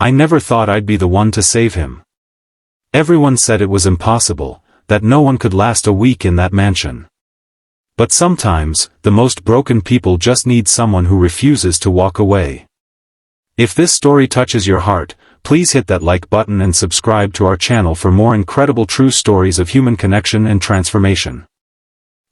I never thought I'd be the one to save him. Everyone said it was impossible, that no one could last a week in that mansion. But sometimes, the most broken people just need someone who refuses to walk away. If this story touches your heart, please hit that like button and subscribe to our channel for more incredible true stories of human connection and transformation.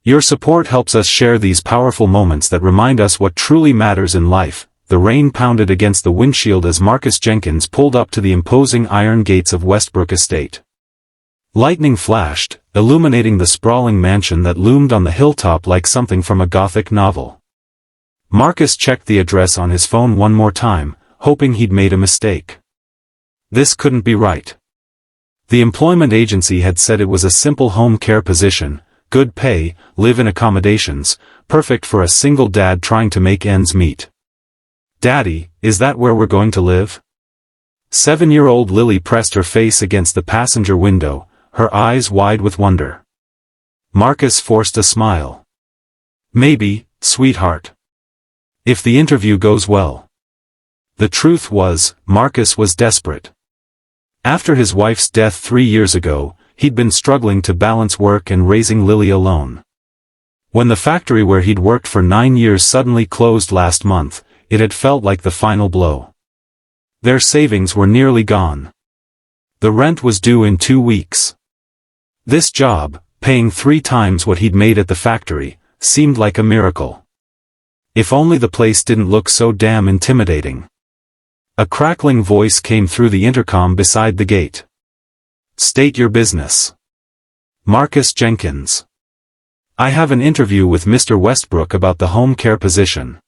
Your support helps us share these powerful moments that remind us what truly matters in life. The rain pounded against the windshield as Marcus Jenkins pulled up to the imposing iron gates of Westbrook Estate. Lightning flashed, illuminating the sprawling mansion that loomed on the hilltop like something from a Gothic novel. Marcus checked the address on his phone one more time, hoping he'd made a mistake. This couldn't be right. The employment agency had said it was a simple home care position, good pay, live-in accommodations, perfect for a single dad trying to make ends meet. "Daddy, is that where we're going to live?" 7-year-old Lily pressed her face against the passenger window, her eyes wide with wonder. Marcus forced a smile. "Maybe, sweetheart. If the interview goes well." The truth was, Marcus was desperate. After his wife's death 3 years ago, he'd been struggling to balance work and raising Lily alone. When the factory where he'd worked for 9 years suddenly closed last month, it had felt like the final blow. Their savings were nearly gone. The rent was due in 2 weeks. This job, paying 3 times what he'd made at the factory, seemed like a miracle. If only the place didn't look so damn intimidating. A crackling voice came through the intercom beside the gate. "State your business." "Marcus Jenkins. I have an interview with Mr. Westbrook about the home care position."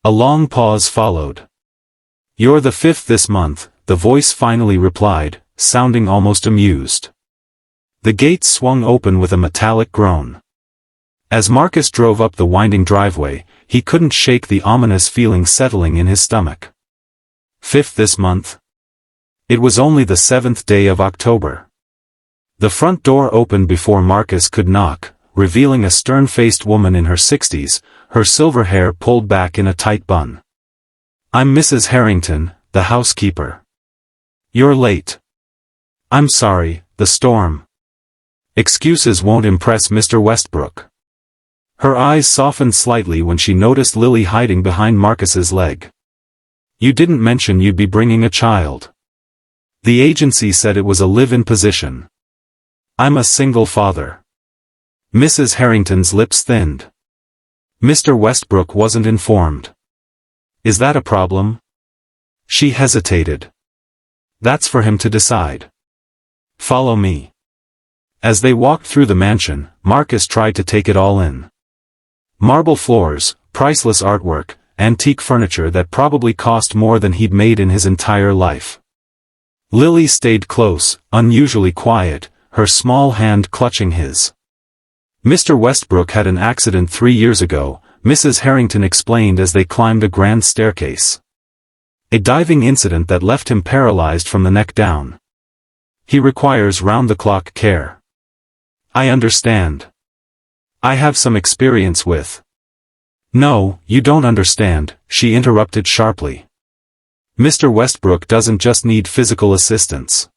A long pause followed. "You're the 5th this month," the voice finally replied, sounding almost amused. The gate swung open with a metallic groan. As Marcus drove up the winding driveway, he couldn't shake the ominous feeling settling in his stomach. 5th this month? It was only the 7th day of October. The front door opened before Marcus could knock, revealing a stern-faced woman in her 60s, her silver hair pulled back in a tight bun. "I'm Mrs. Harrington, the housekeeper. You're late." "I'm sorry, the storm." Excuses won't impress Mr. Westbrook. Her eyes softened slightly when she noticed Lily hiding behind Marcus's leg. "You didn't mention you'd be bringing a child." "The agency said it was a live-in position." "I'm a single father." Mrs. Harrington's lips thinned. Mr. Westbrook wasn't informed. "Is that a problem?" She hesitated. "That's for him to decide." "Follow me." As they walked through the mansion, Marcus tried to take it all in. Marble floors, priceless artwork, antique furniture that probably cost more than he'd made in his entire life. Lily stayed close, unusually quiet, her small hand clutching his. "Mr. Westbrook had an accident 3 years ago," Mrs. Harrington explained as they climbed a grand staircase. "A diving incident that left him paralyzed from the neck down. He requires round-the-clock care." "I understand. I have some experience with—" "No, you don't understand," she interrupted sharply. "Mr. Westbrook doesn't just need physical assistance.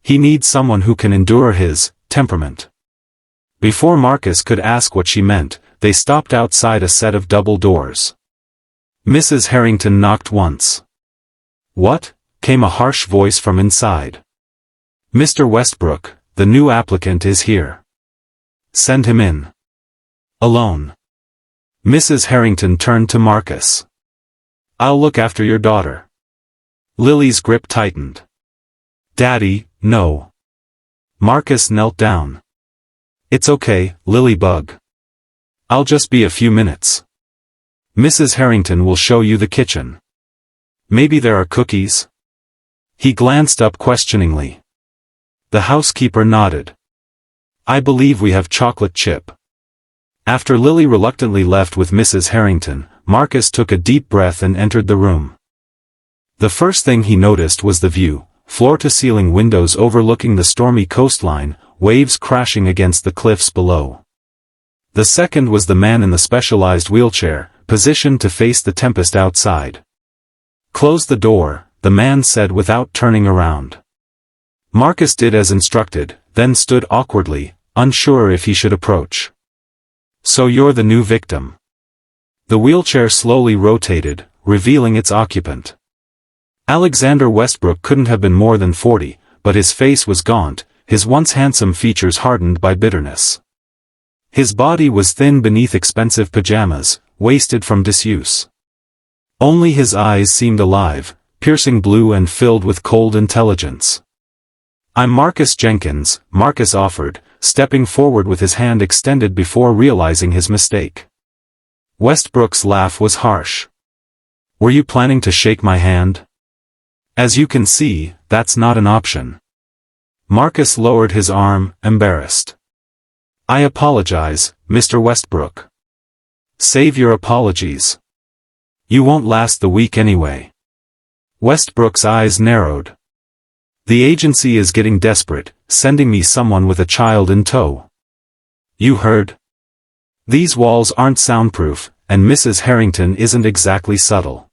He needs someone who can endure his temperament." Before Marcus could ask what she meant, they stopped outside a set of double doors. Mrs. Harrington knocked once. "What?" came a harsh voice from inside. "Mr. Westbrook, the new applicant is here. Send him in." "Alone?" Mrs. Harrington turned to Marcus. "I'll look after your daughter." Lily's grip tightened. "Daddy, no." Marcus knelt down. "It's okay, Lilybug. I'll just be a few minutes. Mrs. Harrington will show you the kitchen. Maybe there are cookies?" He glanced up questioningly. The housekeeper nodded. "I believe we have chocolate chip." After Lily reluctantly left with Mrs. Harrington, Marcus took a deep breath and entered the room. The first thing he noticed was the view, floor-to-ceiling windows overlooking the stormy coastline, waves crashing against the cliffs below. The second was the man in the specialized wheelchair, positioned to face the tempest outside. "Close the door," the man said without turning around. Marcus did as instructed, then stood awkwardly, unsure if he should approach. So you're the new victim. The wheelchair slowly rotated, revealing its occupant. Alexander Westbrook couldn't have been more than 40, but his face was gaunt, his once handsome features hardened by bitterness. His body was thin beneath expensive pajamas, wasted from disuse. Only his eyes seemed alive, piercing blue and filled with cold intelligence. "I'm Marcus Jenkins," Marcus offered, stepping forward with his hand extended before realizing his mistake. Westbrook's laugh was harsh. "Were you planning to shake my hand? As you can see, that's not an option." Marcus lowered his arm, embarrassed. "I apologize, Mr. Westbrook." "Save your apologies. You won't last the week anyway." Westbrook's eyes narrowed. "The agency is getting desperate, sending me someone with a child in tow." "You heard? These walls aren't soundproof, and Mrs. Harrington isn't exactly subtle.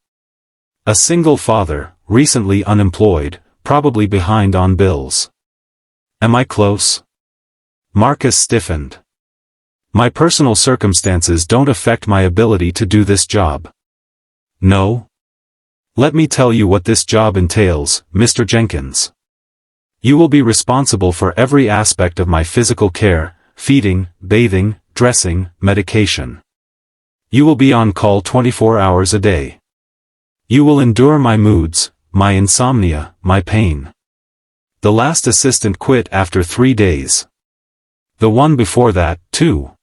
A single father, recently unemployed, probably behind on bills. Am I close?" Marcus stiffened. "My personal circumstances don't affect my ability to do this job." "No? Let me tell you what this job entails, Mr. Jenkins. You will be responsible for every aspect of my physical care, feeding, bathing, dressing, medication. You will be on call 24 hours a day. You will endure my moods, my insomnia, my pain. The last assistant quit after 3 days. The one before that, too.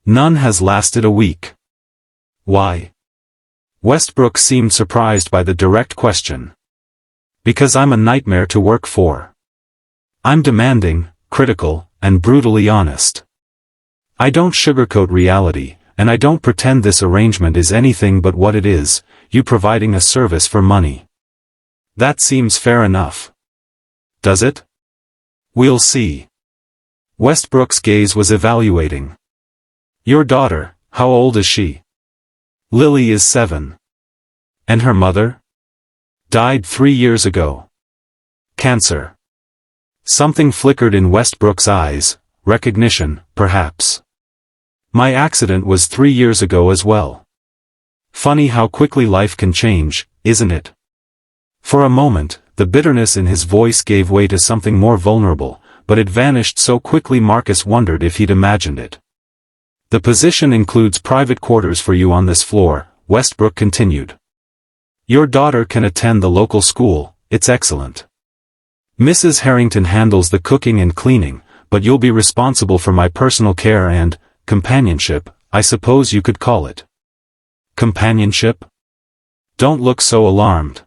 None has lasted a week." "Why?" Westbrook seemed surprised by the direct question. "Because I'm a nightmare to work for. I'm demanding, critical, and brutally honest. I don't sugarcoat reality, and I don't pretend this arrangement is anything but what it is, you providing a service for money. That seems fair enough. Does it? We'll see." Westbrook's gaze was evaluating. "Your daughter, how old is she?" "Lily is 7. "And her mother?" "Died 3 years ago. Cancer." Something flickered in Westbrook's eyes, recognition, perhaps. "My accident was 3 years ago as well. Funny how quickly life can change, isn't it?" For a moment, the bitterness in his voice gave way to something more vulnerable, but it vanished so quickly Marcus wondered if he'd imagined it. "The position includes private quarters for you on this floor," Westbrook continued. "Your daughter can attend the local school, it's excellent. Mrs. Harrington handles the cooking and cleaning, but you'll be responsible for my personal care and companionship, I suppose you could call it." "Companionship? Don't look so alarmed.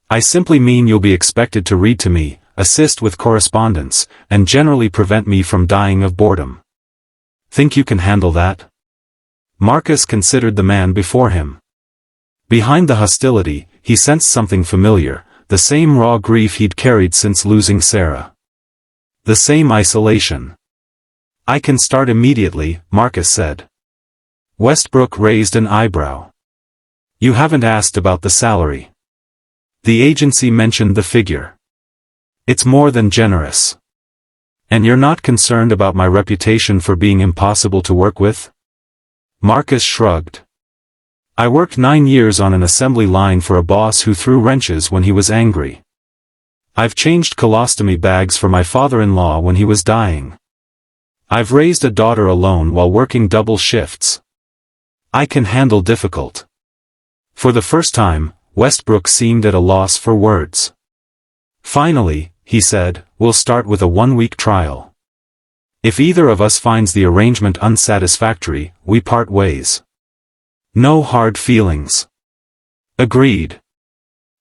I simply mean you'll be expected to read to me, assist with correspondence, and generally prevent me from dying of boredom. Think you can handle that?" Marcus considered the man before him. Behind the hostility, he sensed something familiar, the same raw grief he'd carried since losing Sarah. The same isolation. "I can start immediately," Marcus said. Westbrook raised an eyebrow. "You haven't asked about the salary." The agency mentioned the figure. "It's more than generous." "And you're not concerned about my reputation for being impossible to work with?" Marcus shrugged. "I worked 9 years on an assembly line for a boss who threw wrenches when he was angry. I've changed colostomy bags for my father-in-law when he was dying. I've raised a daughter alone while working double shifts. I can handle difficult." For the first time, Westbrook seemed at a loss for words. "Finally," he said, "we'll start with a 1-week trial. If either of us finds the arrangement unsatisfactory, we part ways. No hard feelings." "Agreed.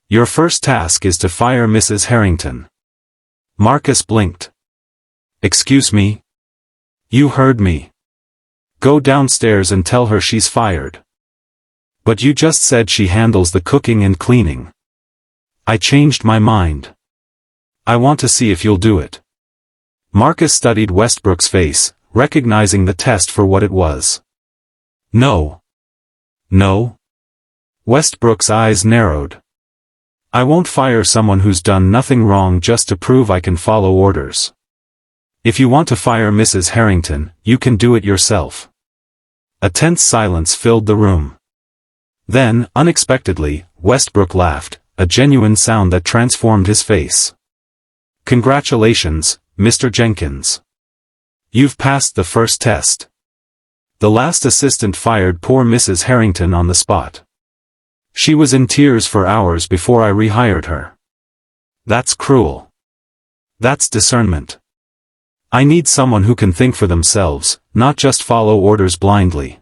Your first task is to fire Mrs. Harrington." Marcus blinked. "Excuse me?" "You heard me. Go downstairs and tell her she's fired." "But you just said she handles the cooking and cleaning." "I changed my mind. I want to see if you'll do it." Marcus studied Westbrook's face, recognizing the test for what it was. "No." "No?" Westbrook's eyes narrowed. I won't fire someone who's done nothing wrong just to prove I can follow orders. If you want to fire Mrs. Harrington, you can do it yourself. A tense silence filled the room. Then, unexpectedly, Westbrook laughed, a genuine sound that transformed his face. Congratulations, Mr. Jenkins. You've passed the first test. The last assistant fired poor Mrs. Harrington on the spot. She was in tears for hours before I rehired her. That's cruel. That's discernment. I need someone who can think for themselves, not just follow orders blindly.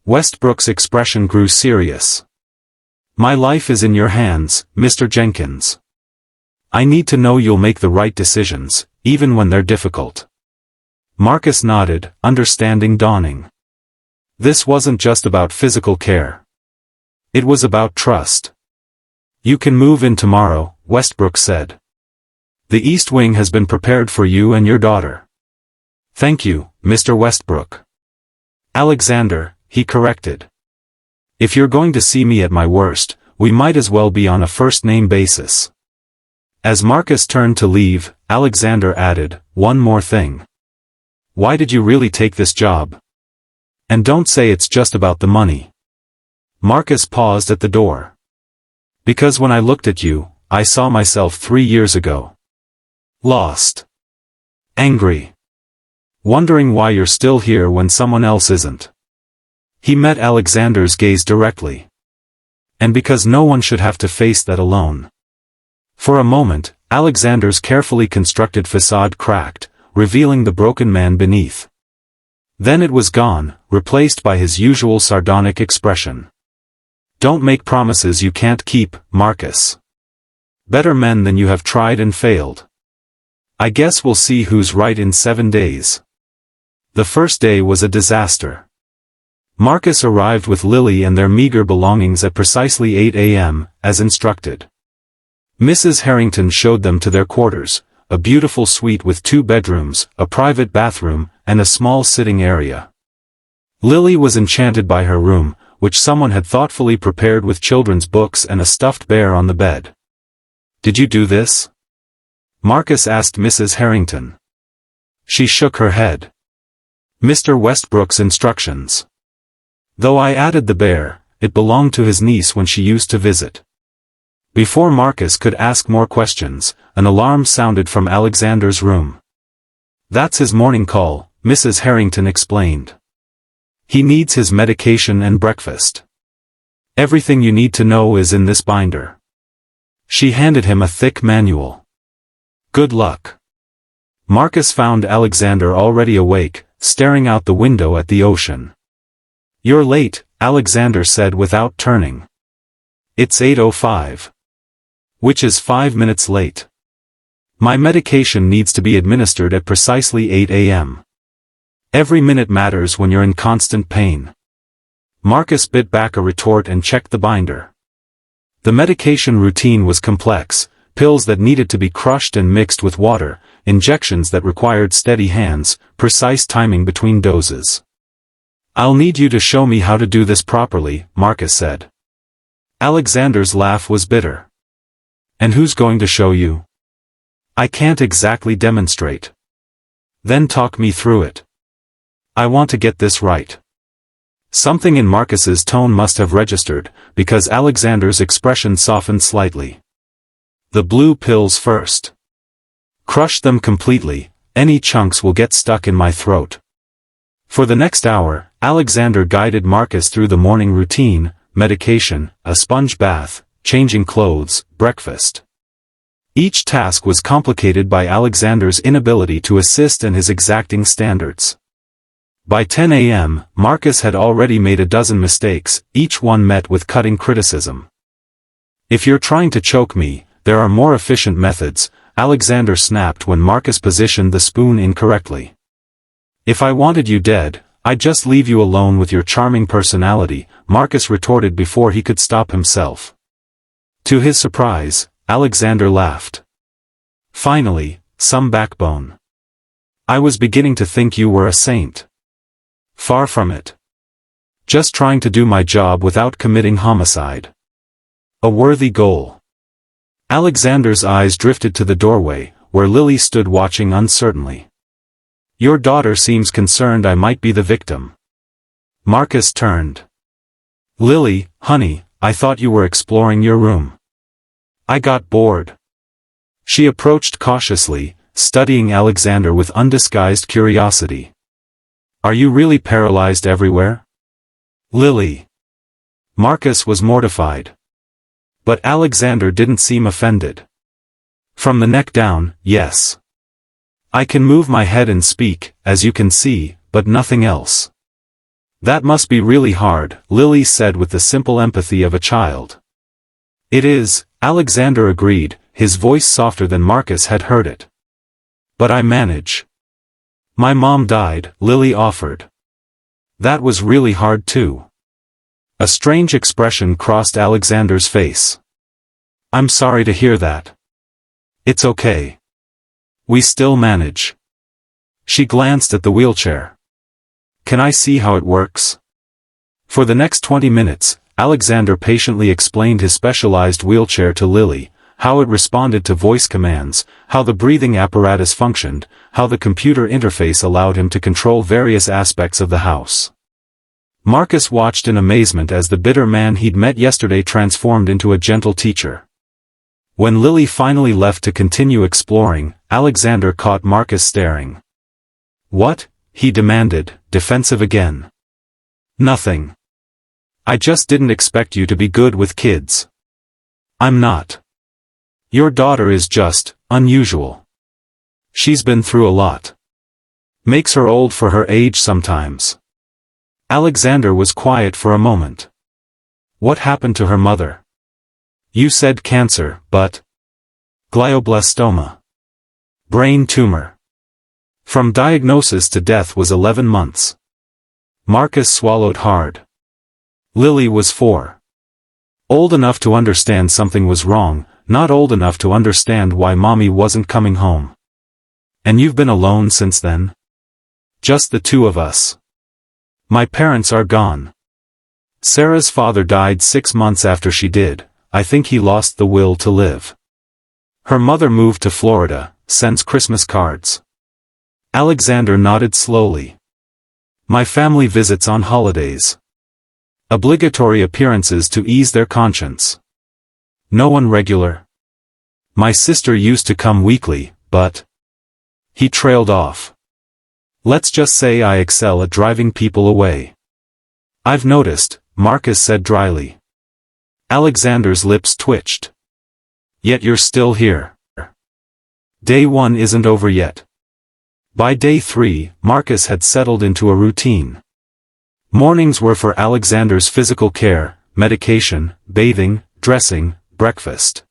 Westbrook's expression grew serious. My life is in your hands, Mr. Jenkins. I need to know you'll make the right decisions, even when they're difficult. Marcus nodded, understanding dawning. This wasn't just about physical care. It was about trust. You can move in tomorrow, Westbrook said. The East Wing has been prepared for you and your daughter. Thank you, Mr. Westbrook. Alexander, he corrected. If you're going to see me at my worst, we might as well be on a first-name basis. As Marcus turned to leave, Alexander added, one more thing. Why did you really take this job? And don't say it's just about the money. Marcus paused at the door. Because when I looked at you, I saw myself 3 years ago. Lost. Angry. Wondering why you're still here when someone else isn't. He met Alexander's gaze directly. And because no one should have to face that alone. For a moment, Alexander's carefully constructed facade cracked, revealing the broken man beneath. Then it was gone, replaced by his usual sardonic expression. Don't make promises you can't keep, Marcus. Better men than you have tried and failed. I guess we'll see who's right in 7 days. The first day was a disaster. Marcus arrived with Lily and their meager belongings at precisely 8 a.m., as instructed. Mrs. Harrington showed them to their quarters, a beautiful suite with 2 bedrooms, a private bathroom, and a small sitting area. Lily was enchanted by her room, which someone had thoughtfully prepared with children's books and a stuffed bear on the bed. Did you do this? Marcus asked Mrs. Harrington. She shook her head. Mr. Westbrook's instructions. Though I added the bear, it belonged to his niece when she used to visit. Before Marcus could ask more questions, an alarm sounded from Alexander's room. That's his morning call, Mrs. Harrington explained. He needs his medication and breakfast. Everything you need to know is in this binder. She handed him a thick manual. Good luck. Marcus found Alexander already awake, staring out the window at the ocean. You're late, Alexander said without turning. It's 8:05. Which is 5 minutes late. My medication needs to be administered at precisely 8 a.m. Every minute matters when you're in constant pain. Marcus bit back a retort and checked the binder. The medication routine was complex, pills that needed to be crushed and mixed with water, injections that required steady hands, precise timing between doses. I'll need you to show me how to do this properly, Marcus said. Alexander's laugh was bitter. And who's going to show you? I can't exactly demonstrate. Then talk me through it. I want to get this right. Something in Marcus's tone must have registered, because Alexander's expression softened slightly. The blue pills first. Crush them completely, any chunks will get stuck in my throat. For the next hour, Alexander guided Marcus through the morning routine, medication, a sponge bath, changing clothes, breakfast. Each task was complicated by Alexander's inability to assist and his exacting standards. By 10 a.m., Marcus had already made a dozen mistakes, each one met with cutting criticism. If you're trying to choke me, there are more efficient methods, Alexander snapped when Marcus positioned the spoon incorrectly. If I wanted you dead, I'd just leave you alone with your charming personality, Marcus retorted before he could stop himself. To his surprise, Alexander laughed. Finally, some backbone. I was beginning to think you were a saint. Far from it. Just trying to do my job without committing homicide. A worthy goal. Alexander's eyes drifted to the doorway, where Lily stood watching uncertainly. Your daughter seems concerned I might be the victim. Marcus turned. Lily, honey, I thought you were exploring your room. I got bored. She approached cautiously, studying Alexander with undisguised curiosity. Are you really paralyzed everywhere? Lily. Marcus was mortified. But Alexander didn't seem offended. From the neck down, yes. I can move my head and speak, as you can see, but nothing else. That must be really hard, Lily said with the simple empathy of a child. It is, Alexander agreed, his voice softer than Marcus had heard it. But I manage. My mom died, Lily offered. That was really hard too. A strange expression crossed Alexander's face. I'm sorry to hear that. It's okay. We still manage. She glanced at the wheelchair. Can I see how it works? For the next 20 minutes, Alexander patiently explained his specialized wheelchair to Lily, how it responded to voice commands, how the breathing apparatus functioned, how the computer interface allowed him to control various aspects of the house. Marcus watched in amazement as the bitter man he'd met yesterday transformed into a gentle teacher. When Lily finally left to continue exploring, Alexander caught Marcus staring. What? He demanded, defensive again. Nothing. I just didn't expect you to be good with kids. I'm not. Your daughter is just unusual. She's been through a lot. Makes her old for her age sometimes. Alexander was quiet for a moment. What happened to her mother? You said cancer, but... glioblastoma. Brain tumor. From diagnosis to death was 11 months. Marcus swallowed hard. Lily was 4. Old enough to understand something was wrong, not old enough to understand why mommy wasn't coming home. And you've been alone since then? Just the two of us. My parents are gone. Sarah's father died 6 months after she did. I think he lost the will to live. Her mother moved to Florida, sends Christmas cards. Alexander nodded slowly. My family visits on holidays. Obligatory appearances to ease their conscience. No one regular. My sister used to come weekly, but... He trailed off. Let's just say I excel at driving people away. I've noticed, Marcus said dryly. Alexander's lips twitched. Yet you're still here. Day 1 isn't over yet. By day 3, Marcus had settled into a routine. Mornings were for Alexander's physical care, medication, bathing, dressing, breakfast.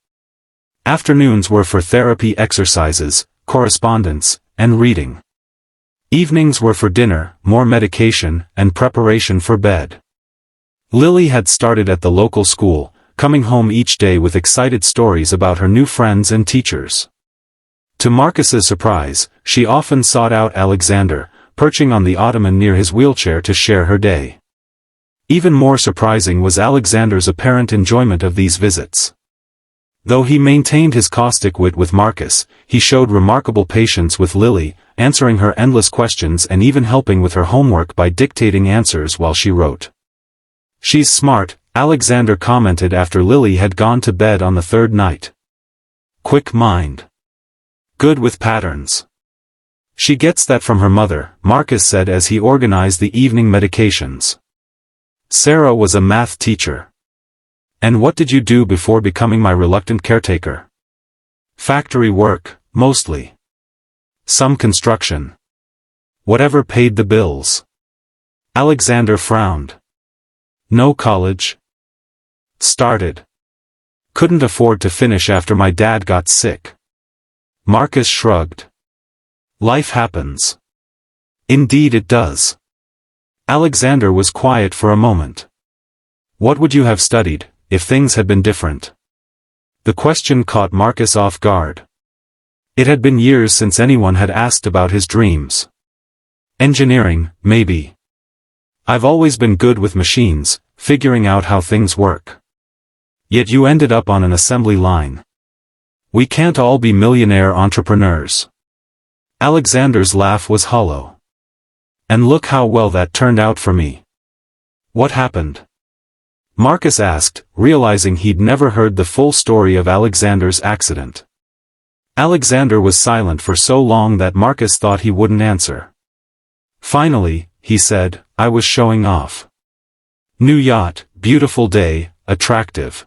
Afternoons were for therapy exercises, correspondence, and reading. Evenings were for dinner, more medication, and preparation for bed. Lily had started at the local school, coming home each day with excited stories about her new friends and teachers. To Marcus's surprise, she often sought out Alexander, perching on the ottoman near his wheelchair to share her day. Even more surprising was Alexander's apparent enjoyment of these visits. Though he maintained his caustic wit with Marcus, he showed remarkable patience with Lily, answering her endless questions and even helping with her homework by dictating answers while she wrote. She's smart, Alexander commented after Lily had gone to bed on the 3rd night. Quick mind. Good with patterns. She gets that from her mother, Marcus said as he organized the evening medications. Sarah was a math teacher. And what did you do before becoming my reluctant caretaker? Factory work, mostly. Some construction. Whatever paid the bills. Alexander frowned. No college. Started. Couldn't afford to finish after my dad got sick. Marcus shrugged. Life happens. Indeed it does. Alexander was quiet for a moment. What would you have studied, if things had been different? The question caught Marcus off guard. It had been years since anyone had asked about his dreams. Engineering, maybe. I've always been good with machines, figuring out how things work. Yet you ended up on an assembly line. We can't all be millionaire entrepreneurs. Alexander's laugh was hollow. And look how well that turned out for me. What happened? Marcus asked, realizing he'd never heard the full story of Alexander's accident. Alexander was silent for so long that Marcus thought he wouldn't answer. Finally, he said, I was showing off. New yacht, beautiful day, attractive.